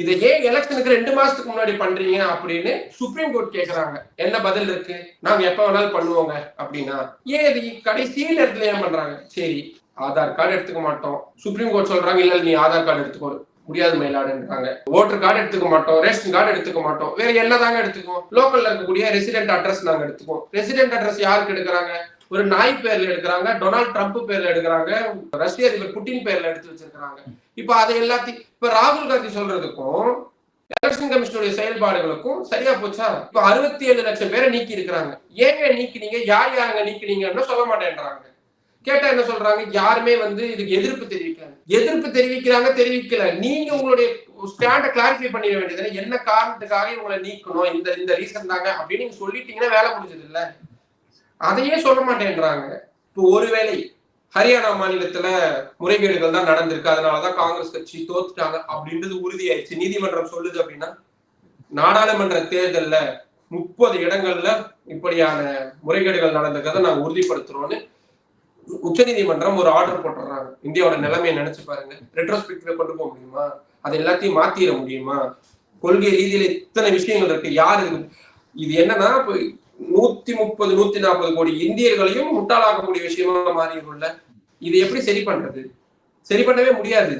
இதை ஏன் எலெக்ஷனுக்கு 2 மாசத்துக்கு முன்னாடி பண்றீங்க அப்படின்னு சுப்ரீம் கோர்ட் கேக்குறாங்க. என்ன பதில் இருக்கு? நாங்க எப்ப வேணாலும் பண்ணுவோங்க அப்படின்னா ஏன் இது கடைசி நேரத்துல ஏன் பண்றாங்க? சரி, ஆதார் கார்டு எடுத்துக்க மாட்டோம். சுப்ரீம் கோர்ட் சொல்றாங்க இல்ல நீ ஆதார் கார்டு எடுத்துக்கோ, முடியாது மயிலாடுன்றாங்க. ஓட்டர் கார்டு எடுத்துக்க மாட்டோம், ரேஷன் கார்டு எடுத்துக்க மாட்டோம், வேற என்னதாங்க எடுத்துக்குவோம்? லோக்கல்ல இருக்கக்கூடிய ரெசிடென்ட் அட்ரஸ் நாங்க எடுத்துக்குவோம். ரெசிடென்ட் அட்ரஸ் யாருக்கு எடுக்கிறாங்க? ஒரு நாய் பேர்ல எடுக்கிறாங்க, டொனால்ட் ட்ரம்ப் பேர்ல எடுக்கிறாங்க, ரஷ்ய அதிபர் புட்டின் பேர்ல எடுத்து வச்சிருக்காங்க. இப்ப அதை எல்லாத்தையும் இப்ப ராகுல் காந்தி சொல்றதுக்கும் எலெக்ஷன் கமிஷனுடைய செயல்பாடுகளுக்கும் சரியா போச்சா? இப்ப 67 லட்சம் பேரை நீக்கி இருக்கிறாங்க. ஏங்க நீக்கினீங்க? யார் யாருங்க நீக்கினீங்கன்னு சொல்ல மாட்டேன்றாங்க. கேட்டா என்ன சொல்றாங்க? யாருமே இதுக்கு எதிர்ப்பு தெரிவிக்கிறாங்க. எதிர்ப்பு தெரிவிக்கல. நீங்க உங்களுடைய ஸ்டாண்ட கிளாரிஃபை பண்ணிட வேண்டியது. என்ன காரணத்துக்காக உங்களை நீக்கணும், இந்த ரீசன் தாங்க அப்படின்னு நீங்க சொல்லிட்டீங்கன்னா வேலை முடிஞ்சது இல்ல. அதையே சொல்ல மாட்டேன்றாங்க. இப்போ ஒருவேளை ஹரியானா மாநிலத்துல முறைகேடுகள் தான் நடந்திருக்கு, அதனாலதான் காங்கிரஸ் கட்சி தோத்துட்டாங்க அப்படின்றது உறுதியாயிடுச்சு, நீதிமன்றம் சொல்லுது அப்படின்னா, நாடாளுமன்ற தேர்தல்ல 30 இடங்கள்ல இப்படியான முறைகேடுகள் நடந்திருக்கிறத நாங்க உறுதிப்படுத்துறோம்னு உச்ச நீதிமன்றம் ஒரு ஆர்டர் போட்டுறாங்க. இந்தியாவோட நிலைமையை நினைச்சு பாருங்க. ரெட்ரோஸ்பெக்டிவா கொண்டு போக முடியுமா? அது எல்லாத்தையும் மாத்திர முடியுமா? கொள்கை ரீதியில இத்தனை விஷயங்கள் இருக்கு. யாரு இது என்னன்னா 130 140 கோடி இந்தியர்களையும் முட்டாளாக்கக்கூடிய விஷயமா மாறிடும்ல. இது எப்படி சரி பண்றது? சரி பண்ணவே முடியாது.